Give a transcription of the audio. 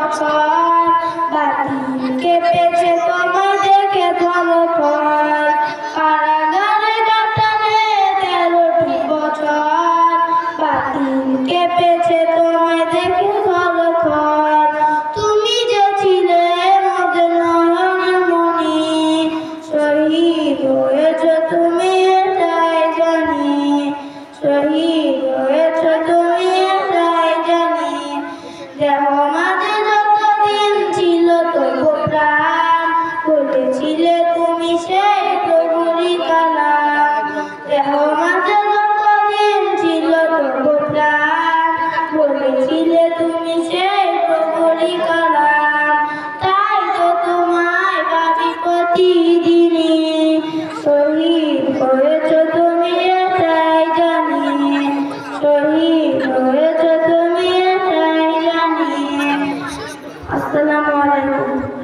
বছর বাতিল কেঁপেছে তোমায় দেখে ধরফর কারাগারে কাটালে 13টি বছর বাতিল কেঁপেছে তোমায় দেখে ধরফর তুমি যে ছিলে মোদের নয়নের মণি শহীদ হয়েছ তুমি এটাই জানি শহীদ হয়েছ তুমি এটাই জানি দেহ মাঝে যতদিন ছিল তবু প্রাণ বলেছিলে তুমি সেই প্রভুরই কালাম দেহ মাঝে যতদিন ছিল তবু প্রাণ বলেছিলে তুমি সেই প্রভুরই কালাম তাই তো তোমায় ভাবি প্রতিদিনই শহীদ হয়েছ তুমি এটাই জানি শহীদ হয়েছ তুমি এটাই জানি। আসসালামু আলাইকুম।